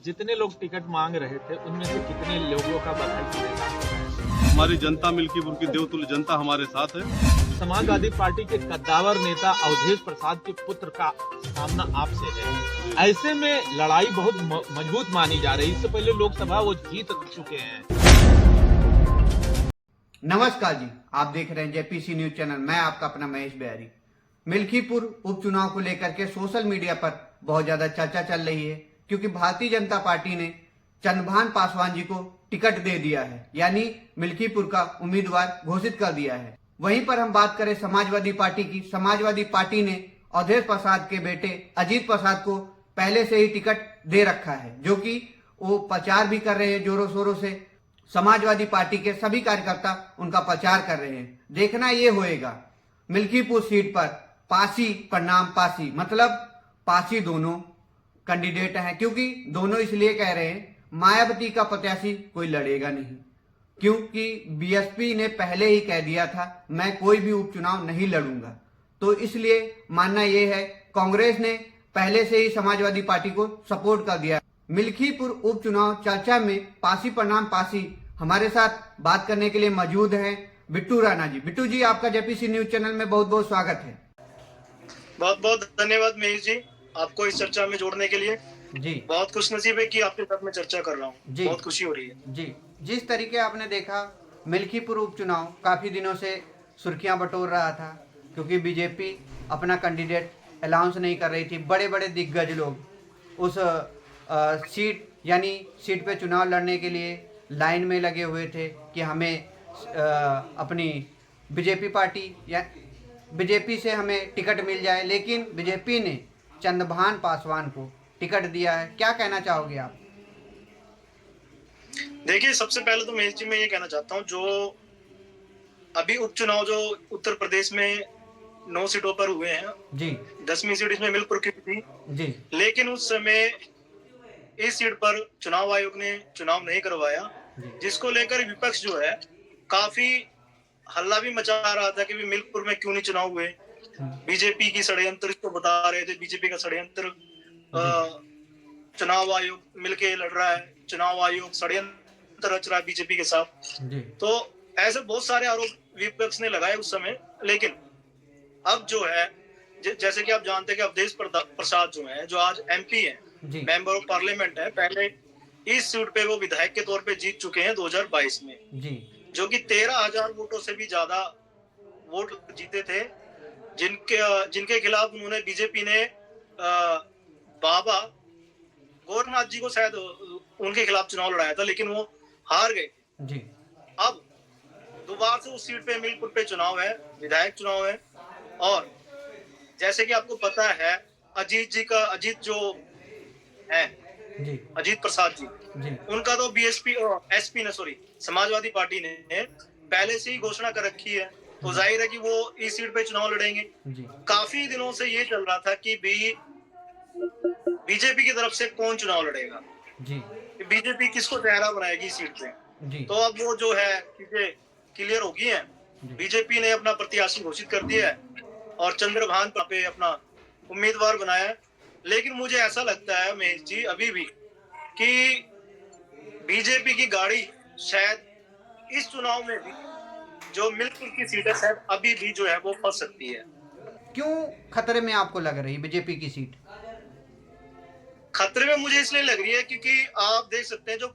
जितने लोग टिकट मांग रहे थे उनमें से कितने लोगों का बधाई के लिए काम कर रहे हैं? हमारी जनता मिल्कीपुर की देवतुल्य जनता हमारे साथ है। समाजवादी पार्टी के कद्दावर नेता अवधेश प्रसाद के पुत्र का सामना आपसे है। ऐसे में लड़ाई बहुत मजबूत मानी जा रही है। इससे पहले लोकसभा वो जीत चुके हैं। नमस्कार जी, आप देख रहे हैं जेपीसी न्यूज चैनल। मैं आपका अपना महेश बिहारी। मिल्कीपुर उपचुनाव को लेकर के सोशल मीडिया पर बहुत ज्यादा चर्चा चल रही है, क्योंकि भारतीय जनता पार्टी ने चंद्रभान पासवान जी को टिकट दे दिया है, यानी मिल्कीपुर का उम्मीदवार घोषित कर दिया है। वहीं पर हम बात करें समाजवादी पार्टी की, समाजवादी पार्टी ने अवधेश प्रसाद के बेटे अजीत प्रसाद को पहले से ही टिकट दे रखा है, जो कि वो प्रचार भी कर रहे हैं जोरों शोरों से। समाजवादी पार्टी के सभी कार्यकर्ता उनका प्रचार कर रहे हैं। देखना ये होएगा मिल्कीपुर सीट पर पासी प्रणाम पासी, मतलब पासी दोनों कैंडिडेट हैं, क्योंकि दोनों इसलिए कह रहे हैं मायावती का प्रत्याशी कोई लड़ेगा नहीं, क्योंकि बीएसपी ने पहले ही कह दिया था मैं कोई भी उपचुनाव नहीं लड़ूंगा। तो इसलिए मानना यह है कांग्रेस ने पहले से ही समाजवादी पार्टी को सपोर्ट कर दिया। मिल्कीपुर उपचुनाव चर्चा में पासी प्रणाम पासी हमारे साथ बात करने के लिए मौजूद हैं बिट्टू राणा जी। बिट्टू जी, आपका जेपीसी न्यूज चैनल में बहुत बहुत स्वागत है। बहुत बहुत धन्यवाद महेश जी, आपको इस चर्चा में जोड़ने के लिए। जी, बहुत खुशनसीब है कि आपके साथ में चर्चा कर रहा हूँ। बहुत खुशी हो रही है जी। जिस तरीके आपने देखा मिल्कीपुर उपचुनाव काफी दिनों से सुर्खियां बटोर रहा था, क्योंकि बीजेपी अपना कैंडिडेट अनाउंस नहीं कर रही थी। बड़े बड़े दिग्गज लोग उस सीट पे चुनाव लड़ने के लिए लाइन में लगे हुए थे कि हमें अपनी बीजेपी से हमें टिकट मिल जाए, लेकिन बीजेपी ने चंद्रभान पासवान को टिकट दिया है। क्या कहना चाहोगे आप? देखिए, सबसे पहले तो महेश जी मैं ये कहना चाहता हूँ, जो अभी उपचुनाव जो उत्तर प्रदेश में 9 सीटों पर हुए हैं जी, 10वीं सीट इसमें मिल्कीपुर की थी जी, लेकिन उस समय इस सीट पर चुनाव आयोग ने चुनाव नहीं करवाया, जिसको लेकर विपक्ष जो है काफी हल्ला भी मचा रहा था कि मिल्कीपुर में क्यों नहीं चुनाव हुए। बीजेपी की षड्यंत्र इसको बता रहे थे, बीजेपी का षड्यंत्र, चुनाव आयोग मिलके लड़ रहा है, चुनाव आयोग षड्यंत्र रच रहा है बीजेपी के साथ। तो ऐसे बहुत सारे आरोप विपक्ष ने लगाए उस समय। लेकिन अब जो है जैसे कि आप जानते हैं कि अवधेश प्रसाद जो है, जो आज एमपी है, मेंबर ऑफ पार्लियामेंट है, पहले इस सीट पे वो विधायक के तौर पे जीत चुके हैं 2022 में जी, जो कि 13,000 वोटों से भी ज्यादा वोट जीते थे, जिनके खिलाफ उन्होंने बीजेपी ने बाबा गोरखनाथ जी को शायद उनके खिलाफ चुनाव लड़ाया था, लेकिन वो हार गए जी। अब दोबारा से उस सीट पे मिल्कीपुर पे चुनाव है, विधायक चुनाव है। और जैसे कि आपको पता है अजीत जो है जी, अजीत प्रसाद जी, उनका तो एसपी ने समाजवादी पार्टी ने पहले से ही घोषणा कर रखी है, तो जाहिर है कि वो इस सीट पे चुनाव लड़ेंगे जी। काफी दिनों से ये चल रहा था कि बीजेपी की तरफ से कौन चुनाव लड़ेगा जी, बीजेपी किसको चेहरा बनाएगी सीट पे जी। तो अब वो जो है चीजें क्लियर हो गई है, बीजेपी ने अपना प्रत्याशी घोषित कर दिया है और चंद्रभान पे अपना उम्मीदवार बनाया है। लेकिन मुझे ऐसा लगता है महेश जी अभी भी कि बीजेपी की गाड़ी शायद इस चुनाव में भी जो मिल्कीपुर की सीट है शायद अभी भी जो है वो फंस सकती है। क्यों खतरे में आपको लग रही है बीजेपी की सीट? खतरे में मुझे इसलिए लग रही है क्योंकि आप देख सकते हैं जो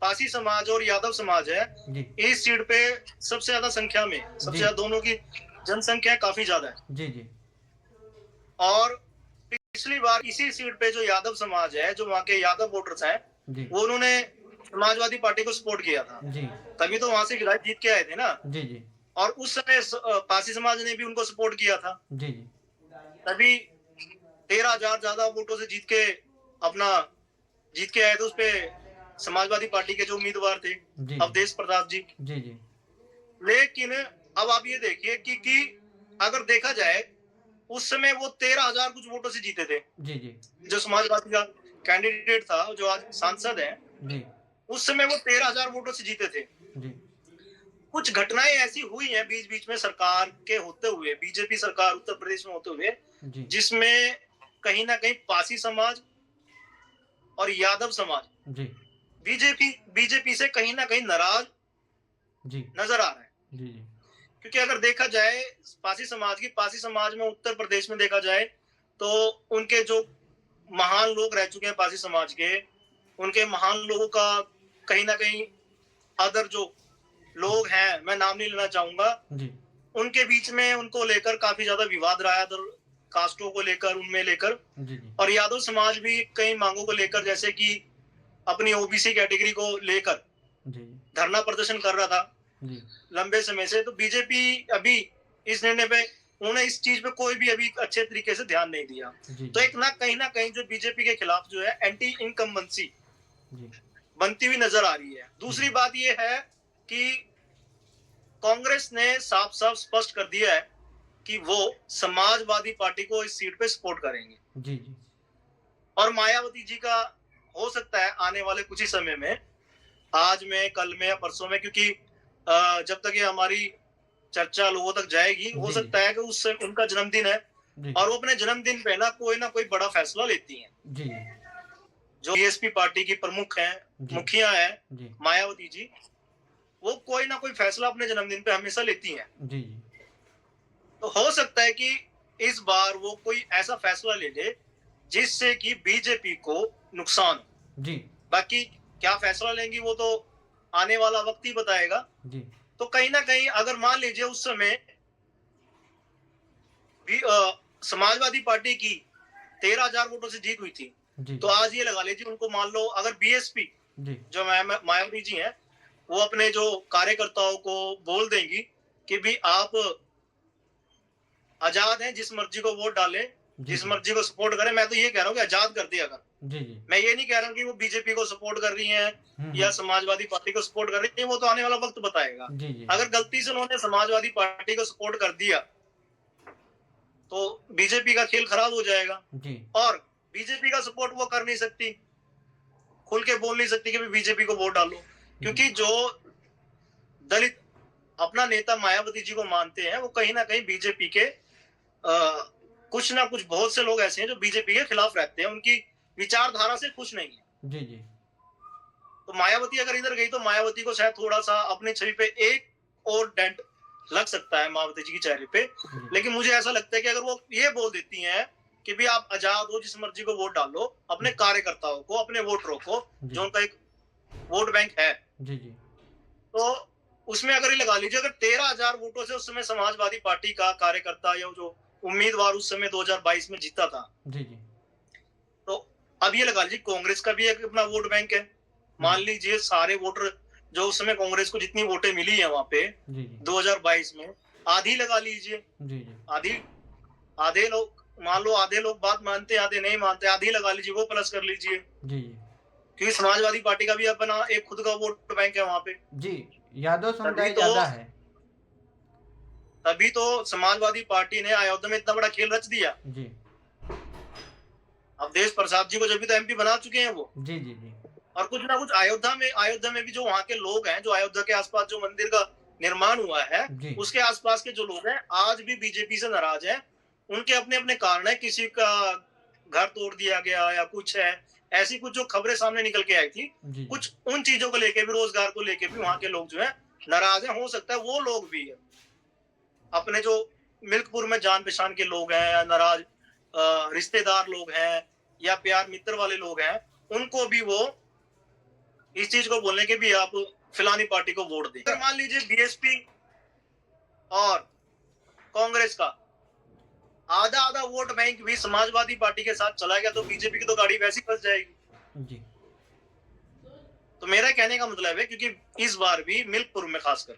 पासी समाज और यादव समाज है इस सीट पे सबसे ज्यादा संख्या में, सबसे ज्यादा दोनों की जनसंख्या काफी ज्यादा है जी जी। और पिछली बार इसी सीट पे जो यादव समाज है, जो वहाँ के यादव वोटर्स हैं, वो उन्होंने समाजवादी पार्टी को सपोर्ट किया था जी, तभी तो वहां से विधायक जीत के आए थे ना जी जी। और उस समय पासी समाज ने भी उनको सपोर्ट किया था जी जी, तभी 13,000 ज्यादा वोटों से जीत के आए थे उस पे समाजवादी पार्टी के जो उम्मीदवार थे अवधेश प्रसाद जी जी जी। लेकिन अब आप ये देखिए कि अगर देखा जाए उस समय वो 13,000 कुछ वोटों से जीते थे जी जी, जो समाजवादी का कैंडिडेट था, जो आज सांसद है जी, उस समय वो 13,000 वोटों से जीते थे जी। कुछ घटनाएं ऐसी हुई हैं बीच बीच में सरकार के होते हुए, बीजेपी सरकार उत्तर प्रदेश में होते हुए, जिसमें कहीं ना कहीं पासी समाज और यादव समाज जी बीजेपी से कहीं ना कहीं नाराज जी नजर आ रहा है। जी जी क्योंकि अगर देखा जाए पासी समाज में उत्तर प्रदेश में देखा जाए तो उनके जो महान लोग रह चुके हैं पासी समाज के, उनके महान लोगों का कहीं ना कहीं अदर जो लोग हैं, मैं नाम नहीं लेना चाहूंगा, जी उनके बीच में उनको लेकर काफी ज्यादा विवाद रहा है, अदर कास्टों को लेकर, उनमें लेकर। जी जी और यादव समाज भी कई मांगों को लेकर, जैसे कि अपनी ओबीसी कैटेगरी को लेकर जी धरना प्रदर्शन कर रहा था जी लंबे समय से। तो बीजेपी अभी इस निर्णय पे, उन्होंने इस चीज पे कोई भी अभी अच्छे तरीके से ध्यान नहीं दिया। जी तो एक ना कहीं जो बीजेपी के खिलाफ जो है एंटी इनकम्बेंसी जी बनती हुई नजर आ रही है। दूसरी बात यह है कि कांग्रेस ने साफ साफ स्पष्ट कर दिया है कि वो समाजवादी पार्टी को इस सीट पे सपोर्ट करेंगे। जी जी और मायावती जी का हो सकता है आने वाले कुछ ही समय में, आज में, कल में या परसों में, क्योंकि जब तक ये हमारी चर्चा लोगों तक जाएगी, हो जी, सकता है कि उससे उनका जन्मदिन है जी और वो अपने जन्मदिन पे ना कोई बड़ा फैसला लेती हैं। जी जो बीएसपी पार्टी की प्रमुख हैं, जी मुखिया हैं जी मायावती जी, वो कोई ना कोई फैसला अपने जन्मदिन पे हमेशा लेती हैं। जी जी तो हो सकता है कि इस बार वो कोई ऐसा फैसला ले ले जिससे कि बीजेपी को नुकसान हो। जी बाकी क्या फैसला लेंगी वो तो आने वाला वक्त ही बताएगा। जी तो कहीं ना कहीं अगर मान लीजिए उस समय भी समाजवादी पार्टी की 13,000 वोटों से जीत हुई थी, जी तो आज ये लगा लीजिए उनको, मान लो अगर बीएसपी जी जो मायावती जी हैं, वो अपने जो कार्यकर्ताओं को बोल देंगी कि भी आप आजाद हैं, जिस मर्जी को वोट डालें, जिस मर्जी को सपोर्ट करें। मैं तो ये कह रहा हूँ कि आजाद कर दिया अगर, जी जी मैं ये नहीं कह रहा हूँ कि वो बीजेपी को सपोर्ट कर रही हैं या समाजवादी पार्टी को सपोर्ट कर रही है, वो तो आने वाला वक्त बताएगा। जी जी अगर गलती से उन्होंने समाजवादी पार्टी को सपोर्ट कर दिया तो बीजेपी का खेल खराब हो जाएगा। जी और बीजेपी का सपोर्ट वो कर नहीं सकती, खुल के बोल नहीं सकती कि बीजेपी को वोट डालो, क्योंकि जो दलित अपना नेता मायावती जी को मानते हैं, वो कहीं ना कहीं बीजेपी के कुछ ना कुछ, बहुत से लोग ऐसे हैं जो बीजेपी के खिलाफ रहते हैं, उनकी विचारधारा से खुश नहीं है। जी जी तो मायावती अगर इधर गई तो मायावती को शायद थोड़ा सा अपनी छवि पे एक और डेंट लग सकता है मायावती जी की चेहरे पे। लेकिन मुझे ऐसा लगता है कि अगर वो ये बोल देती हैं कि भी आप आजाद हो, जिस मर्जी को वोट डालो, अपने कार्यकर्ताओं को, अपने वोटरों को, जो उनका एक वोट बैंक है, जी जी तो उसमें अगर ये लगा लीजिए अगर 13,000 वोटों से उस समय समाजवादी पार्टी का कार्यकर्ता या जो उम्मीदवार उस समय 2022 में जीता था, जी जी तो अब ये लगा लीजिए कांग्रेस का भी एक अपना वोट बैंक है। मान लीजिए सारे वोटर जो उस समय कांग्रेस को जितनी वोटें मिली है वहां पे जी जी 2022 में, आधी लगा लीजिए, जी जी आधे लोग, मान लो आधे लोग बात मानते हैं, आधे नहीं मानते, आधी लगा लीजिए, वो प्लस कर लीजिए, जी जी क्योंकि समाजवादी पार्टी का भी अपना एक खुद का वोट बैंक है वहां पे। जी यादव समुदाय तभी तो- ज्यादा है। तभी तो समाजवादी पार्टी ने अयोध्या में इतना बड़ा खेल रच दिया। जी अवधेश प्रसाद जी को जब भी तो एमपी बना चुके हैं वो, जी जी जी और कुछ ना कुछ अयोध्या में भी जो वहाँ के लोग हैं, जो अयोध्या के आसपास जो मंदिर का निर्माण हुआ है, जी उसके आसपास के जो लोग हैं आज भी बीजेपी से नाराज हैं। उनके अपने अपने कारण है, किसी का घर तोड़ दिया गया या कुछ है, ऐसी कुछ जो खबरें सामने निकल के आई थी, जी कुछ उन चीजों को लेके भी, रोजगार को लेके भी वहाँ के लोग जो है नाराज हैं। हो सकता है वो लोग भी अपने जो मिल्कपुर में जान पहचान के लोग हैं, या नाराज रिश्तेदार लोग हैं, या प्यार मित्र वाले लोग हैं, उनको भी वो इस चीज को बोलने के भी आप फिलानी पार्टी को वोट दें। अगर मान लीजिए बीएसपी और कांग्रेस का आधा आधा वोट बैंक भी समाजवादी पार्टी के साथ चला गया, तो बीजेपी की तो गाड़ी वैसी फंस जाएगी। जी तो मेरा कहने का मतलब है, क्योंकि इस बार भी मिल्कपुर में, खासकर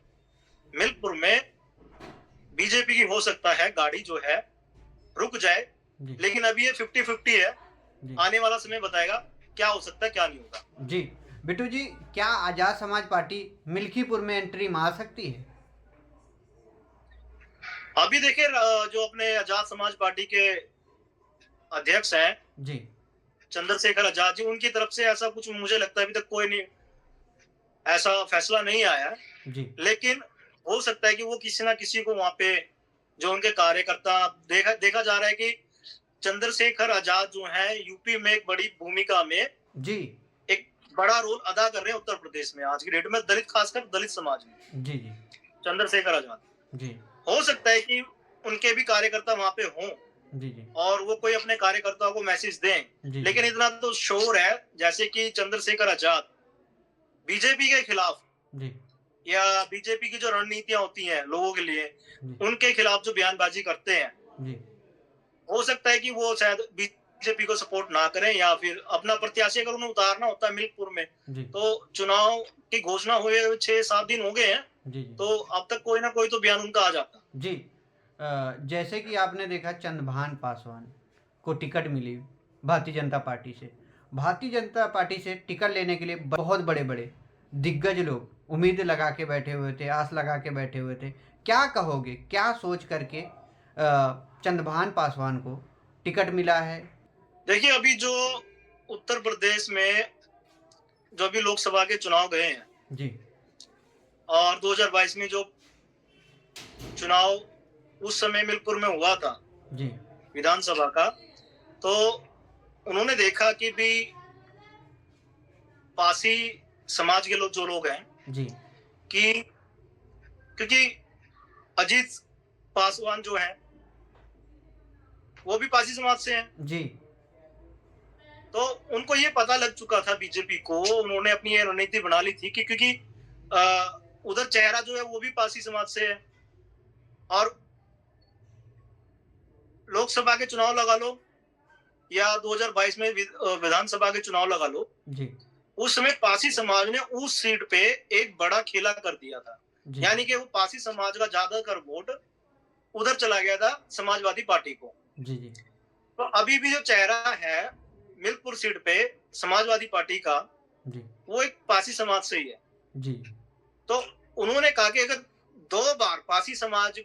मिल्कपुर में बीजेपी की हो सकता है गाड़ी जो है रुक जाए, जी लेकिन अभी ये 50-50 है। जी आने वाला समय बताएगा क्या हो सकता है, क्या नहीं होगा। जी बिट्टू जी, क्या आजाद समाज पार्टी मिल्कीपुर में एंट्री मार सकती है? अभी देखिए, जो अपने आजाद समाज पार्टी के अध्यक्ष हैं जी चंद्रशेखर आजाद जी, उनकी तरफ से ऐसा कुछ मुझे लगता है अभी तक कोई नहीं, ऐसा फैसला नहीं आया है। जी लेकिन हो सकता है कि वो किसी ना किसी को वहां पे, जो उनके कार्यकर्ता, देखा जा रहा है कि चंद्रशेखर आजाद जो है यूपी में एक बड़ी भूमिका में जी एक बड़ा रोल अदा कर रहे हैं उत्तर प्रदेश में आज की डेट में, दलित, खासकर दलित समाज में। जी जी चंद्रशेखर आजाद, जी हो सकता है कि उनके भी कार्यकर्ता वहां पे हों जी जी और वो कोई अपने कार्यकर्ताओं को मैसेज दें, जी लेकिन इतना तो श्योर है जैसे कि चंद्रशेखर आजाद बीजेपी के खिलाफ जी या बीजेपी की जो रणनीतियां होती हैं लोगों के लिए, जी उनके खिलाफ जो बयानबाजी करते हैं, जी हो सकता है कि वो शायद बीजेपी को सपोर्ट ना करें, या फिर अपना प्रत्याशी अगर उन्हें उतारना होता है मिल्कपुर में, जी तो चुनाव की घोषणा हुए 6-7 दिन हो गए हैं, जी तो अब तक कोई ना कोई तो बयान उनका आ जाता। जी जैसे कि आपने देखा चंद्रभान पासवान को टिकट मिली भारतीय जनता पार्टी से। भारतीय जनता पार्टी से टिकट लेने के लिए बहुत बड़े बड़े दिग्गज लोग उम्मीद लगा के बैठे हुए थे, आस लगा के बैठे हुए थे। क्या कहोगे, क्या सोच करके चंद्रभान पासवान को टिकट मिला है? देखिए, अभी जो उत्तर प्रदेश में जो भी लोकसभा के चुनाव गए हैं जी और 2022 में जो चुनाव उस समय मिल्कपुर में हुआ था जी विधानसभा का, तो उन्होंने देखा कि भी पासी समाज के लोग जो लोग हैं जी कि क्योंकि अजीत पासवान जो है वो भी पासी समाज से हैं, जी तो उनको ये पता लग चुका था बीजेपी को, उन्होंने अपनी ये रणनीति बना ली थी कि क्योंकि उधर चेहरा जो है वो भी पासी समाज से है, और लोकसभा के चुनाव लगा लो या 2022 में विधानसभा के चुनाव लगा लो, जी उस समय पासी समाज ने उस सीट पे एक बड़ा खेला कर दिया था, जी यानी कि वो पासी समाज का ज्यादातर वोट उधर चला गया था समाजवादी पार्टी को। जी जी तो अभी भी जो चेहरा है मिल्कपुर सीट पे समाजवादी पार्टी का, जी वो एक पासी समाज से ही है। जी तो उन्होंने कहा कि अगर 2 बार पासी समाज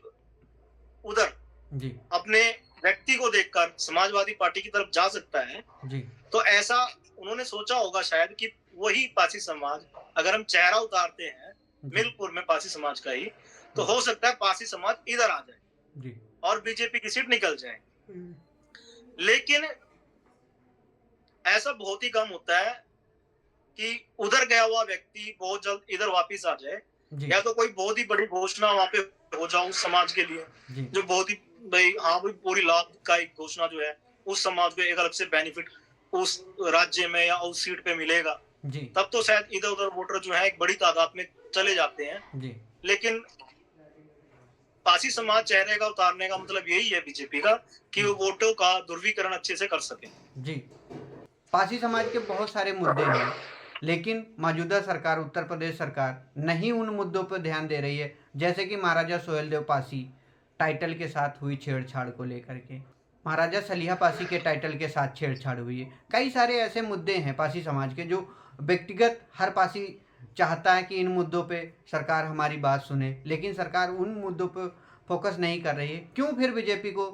उधर जी अपने व्यक्ति को देखकर समाजवादी पार्टी की तरफ जा सकता है, जी तो ऐसा उन्होंने सोचा होगा शायद कि वही पासी समाज, अगर हम चेहरा उतारते हैं मिल्कपुर में पासी समाज का ही, तो हो सकता है पासी समाज इधर आ जाए जी और बीजेपी की सीट निकल जाए। लेकिन ऐसा बहुत ही कम होता है कि उधर गया हुआ व्यक्ति बहुत जल्द इधर वापस आ जाए, जी या तो कोई बहुत ही बड़ी घोषणा वहां पे हो जाए उस समाज के लिए, जी जो बहुत ही भाई पूरी लाभ का एक घोषणा जो है उस समाज को एक अलग से बेनिफिट उस राज्य में या उस सीट पे मिलेगा, जी तब तो शायद इधर उधर वोटर जो है एक बड़ी तादाद में चले जाते हैं। जी लेकिन पासी समाज चेहरे का उतारने का मतलब यही है बीजेपी का कि वो वोटों का ध्रुवीकरण अच्छे से कर सके। जी पासी समाज के बहुत सारे मुद्दे हैं, लेकिन मौजूदा सरकार, उत्तर प्रदेश सरकार नहीं उन मुद्दों पर ध्यान दे रही है। जैसे कि महाराजा सोहेलदेव पासी टाइटल के साथ हुई छेड़छाड़ को लेकर के, महाराजा सलिहा पासी के टाइटल के साथ छेड़छाड़ हुई है। कई सारे ऐसे मुद्दे हैं पासी समाज के जो व्यक्तिगत हर पासी चाहता है कि इन मुद्दों पे सरकार हमारी बात सुने, लेकिन सरकार उन मुद्दों पे फोकस नहीं कर रही है। क्यों फिर बीजेपी को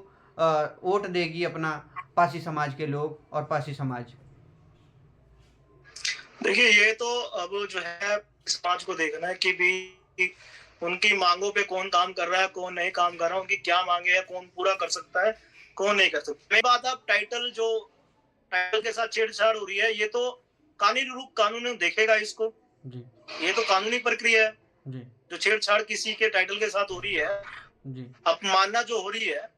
वोट देगी अपना पासी समाज के लोग और पासी समाज? देखिए, ये तो अब जो है समाज को देखना है कि भी उनकी मांगों पे कौन काम कर रहा है, कौन नहीं काम कर रहा है, उनकी क्या मांगे है, कौन पूरा कर सकता है, कौन नहीं कर सकता। मेरी बात, आप टाइटल के साथ छेड़छाड़ हो रही है, ये तो कानून देखेगा इसको जी ये तो कानूनी प्रक्रिया है। जी जो छेड़छाड़ किसी के टाइटल के साथ हो रही है, जी अपमानना जो हो रही है,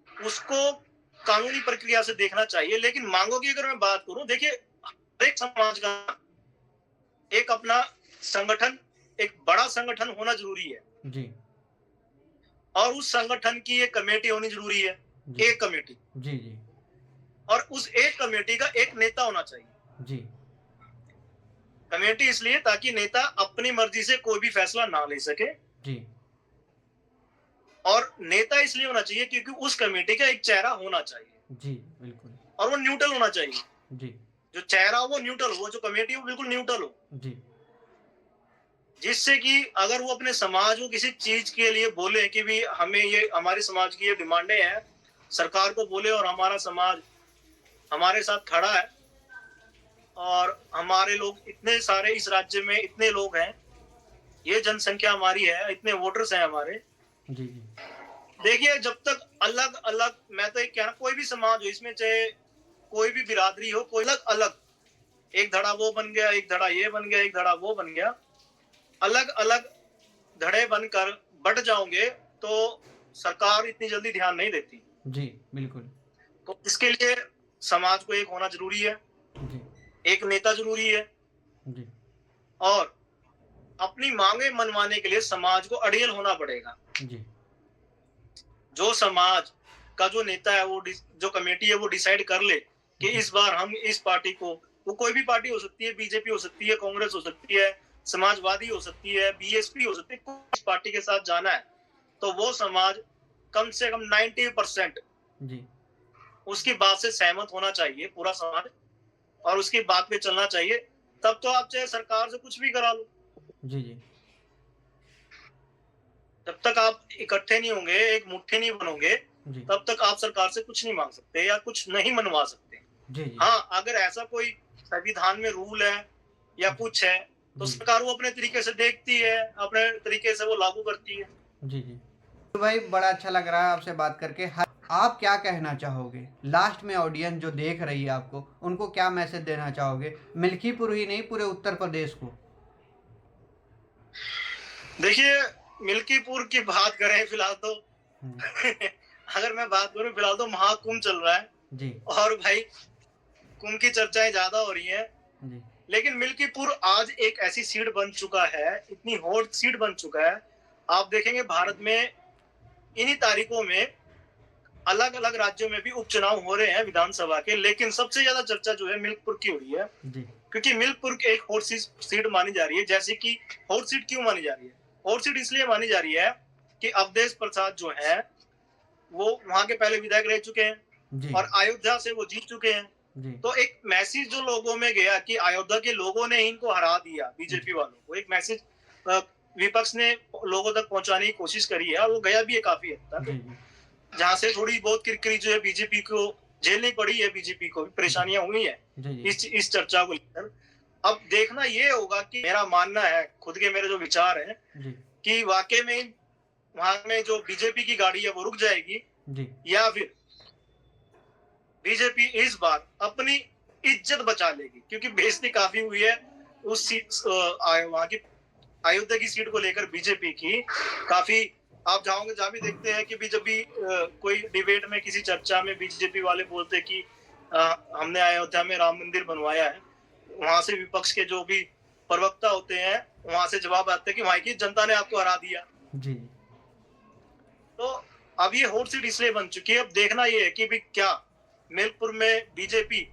उसको कानूनी प्रक्रिया से देखना चाहिए। लेकिन मांगों की अगर मैं बात करूं, देखिए हर एक समाज का एक अपना संगठन, एक बड़ा संगठन होना जरूरी है, जी और उस संगठन की एक कमेटी होनी जरूरी है, जी एक कमेटी, जी जी और उस एक कमेटी का एक नेता होना चाहिए। जी कमेटी इसलिए ताकि नेता अपनी मर्जी से कोई भी फैसला ना ले सके, जी और नेता इसलिए होना चाहिए क्योंकि उस कमेटी का एक चेहरा होना चाहिए, जी बिल्कुल, और वो न्यूट्रल होना चाहिए। जी जो चेहरा हो वो न्यूट्रल हो, जो कमेटी हो बिल्कुल न्यूट्रल हो, जी जिससे कि अगर वो अपने समाज को किसी चीज के लिए बोले कि भी हमें ये, हमारे समाज की ये डिमांडें हैं, सरकार को बोले और हमारा समाज हमारे साथ खड़ा है, और हमारे लोग इतने सारे, इस राज्य में इतने लोग हैं, ये जनसंख्या हमारी है, इतने वोटर्स हैं हमारे। जी जी देखिए, जब तक अलग अलग, मैं तो एक कहना, कोई भी समाज हो, इसमें चाहे कोई भी बिरादरी हो, कोई अलग अलग एक धड़ा वो बन गया, एक धड़ा ये बन गया, एक धड़ा वो बन गया, अलग अलग धड़े बनकर बढ़ जाओगे तो सरकार इतनी जल्दी ध्यान नहीं देती। जी बिल्कुल। तो इसके लिए समाज को एक होना जरूरी है, जी एक नेता जरूरी है, जी और अपनी मांगे मनवाने के लिए समाज को अड़ियल होना पड़ेगा। जी जो समाज का जो नेता है, वो जो कमेटी है, वो डिसाइड कर ले कि इस बार हम इस पार्टी को, वो कोई भी पार्टी हो सकती है, बीजेपी हो सकती है, कांग्रेस हो सकती है, समाजवादी हो सकती है, बीएसपी हो सकती है, किस पार्टी के साथ जाना है, तो वो समाज कम से कम 90% जी उसकी बात से सहमत होना चाहिए, पूरा समाज, और उसकी बात पे चलना चाहिए। तब तो आप चाहे सरकार से कुछ भी करा लो, जी जी जब तक आप इकट्ठे नहीं होंगे, एक मुट्ठी नहीं बनोगे, जी तब तक आप सरकार से कुछ नहीं मांग सकते या कुछ नहीं मनवा सकते। जी जी हाँ, अगर ऐसा कोई संविधान में रूल है या कुछ है, तो जी। सरकार वो अपने तरीके से देखती है, अपने तरीके से वो लागू करती है। जी जी तो भाई बड़ा अच्छा लग रहा है आपसे बात करके। आप क्या कहना चाहोगे लास्ट में, ऑडियंस जो देख रही है आपको, उनको क्या मैसेज देना चाहोगे, मिल्कीपुर ही नहीं पूरे उत्तर प्रदेश को? देखिए, मिल्कीपुर की बात करें फिलहाल तो अगर मैं बात करूं, फिलहाल तो महाकुंभ चल रहा है जी और भाई कुंभ की चर्चाएं ज्यादा हो रही हैं, जी लेकिन मिल्कीपुर आज एक ऐसी सीट बन चुका है, इतनी हॉट सीट बन चुका है। आप देखेंगे भारत में इन्हीं तारीखों में अलग अलग राज्यों में भी उपचुनाव हो रहे हैं विधानसभा के, लेकिन सबसे ज्यादा चर्चा जो है मिल्कपुर की हो रही है, जी क्योंकि मिल्कपुर एक हॉट सीट मानी जा रही है। जैसे कि हॉट सीट क्यों मानी जा रही है? हॉट सीट इसलिए मानी जा रही है कि अवधेश प्रसाद जो है वो वहां के पहले विधायक रह चुके हैं जी और अयोध्या से वो जीत चुके हैं। जी तो एक मैसेज जो लोगों में गया कि अयोध्या के लोगों ने इनको हरा दिया, बीजेपी वालों को, एक मैसेज विपक्ष ने लोगों तक पहुंचाने की कोशिश करी है, और वो गया भी है काफी हद तक, जी जी जहां से थोड़ी बहुत किरकिरी जो है बीजेपी को झेलनी पड़ी है, बीजेपी को भी परेशानियां हुई है जी इस चर्चा को लेकर। अब देखना ये होगा कि मेरा मानना है, खुद के मेरे जो विचार हैं, जी कि वाकई में वहां में जो बीजेपी की गाड़ी है वो रुक जाएगी, जी या फिर बीजेपी इस बार अपनी इज्जत बचा लेगी, क्योंकि बेइज्जती काफी हुई है उस सीट, वहां की अयोध्या की सीट को लेकर बीजेपी की काफी। आप जाओगे, जहां भी देखते हैं कि बीजेपी कोई डिबेट में, किसी चर्चा में बीजेपी वाले बोलते हैं कि हमने अयोध्या में राम मंदिर बनवाया है, वहां से विपक्ष के जो भी प्रवक्ता होते हैं वहां से जवाब आते हैं कि वहां की जनता ने आपको हरा दिया। जी तो अब ये हॉट सीट इसलिए बन चुकी है। अब देखना ये है कि भी क्या मिल्कपुर में बीजेपी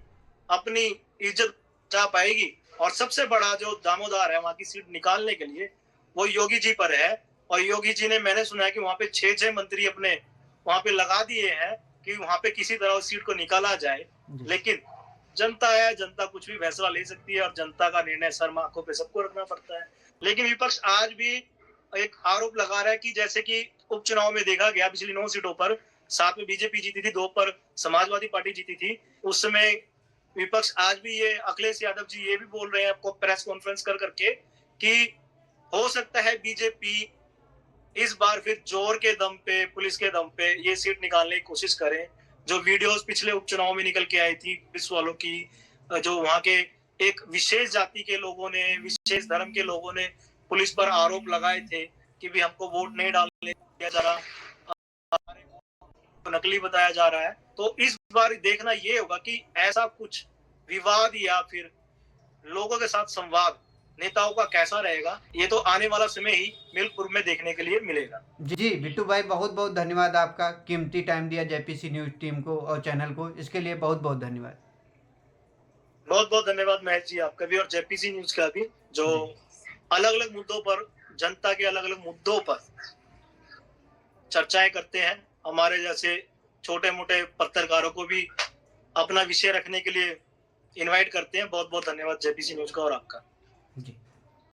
अपनी इज्जत बचा पाएगी, और सबसे बड़ा जो दामोदार है वहां की सीट निकालने के लिए वो योगी जी पर है। और योगी जी ने, मैंने सुना है कि वहां पे 6 मंत्री अपने वहां पे लगा दिए हैं कि वहां पे किसी तरह उस सीट को निकाला जाए। लेकिन जनता है, जनता कुछ भी फैसला ले सकती है, और जनता का निर्णय सर आंखों पे सबको रखना पड़ता है। लेकिन विपक्ष आज भी एक आरोप लगा रहा है कि जैसे कि उपचुनाव में देखा गया, पिछली 9 सीटों पर 7 में बीजेपी जीती थी, 2 पर समाजवादी पार्टी जीती थी, उस समय विपक्ष आज भी ये अखिलेश यादव जी ये भी बोल रहे हैं आपको प्रेस कॉन्फ्रेंस कर करके कि हो सकता है बीजेपी इस बार फिर जोर के दम पे, पुलिस के दम पे ये सीट निकालने की कोशिश करें। जो वीडियोस पिछले उपचुनाव में निकल के आई थी पुलिस वालों की, जो वहां के एक विशेष जाति के लोगों ने, विशेष धर्म के लोगों ने पुलिस पर आरोप लगाए थे कि भी हमको वोट नहीं डालने दिया जा रहा, नकली बताया जा रहा है। तो इस बार देखना ये होगा कि ऐसा कुछ विवाद या फिर लोगों के साथ संवाद नेताओं का कैसा रहेगा, ये तो आने वाला समय ही मिल्कपुर में देखने के लिए मिलेगा। जी बिट्टू भाई, बहुत बहुत धन्यवाद, आपका कीमती टाइम दिया जेपीसी न्यूज टीम को और चैनल को, इसके लिए बहुत बहुत धन्यवाद। बहुत बहुत धन्यवाद महेश जी, आपका भी और जेपीसी न्यूज का भी, जो अलग अलग मुद्दों पर, जनता के अलग अलग मुद्दों पर चर्चाएं करते हैं। हमारे जैसे छोटे मोटे पत्रकारों को भी अपना विषय रखने के लिए इनवाइट करते हैं। बहुत बहुत धन्यवाद जेपीसी न्यूज का और आपका। जी।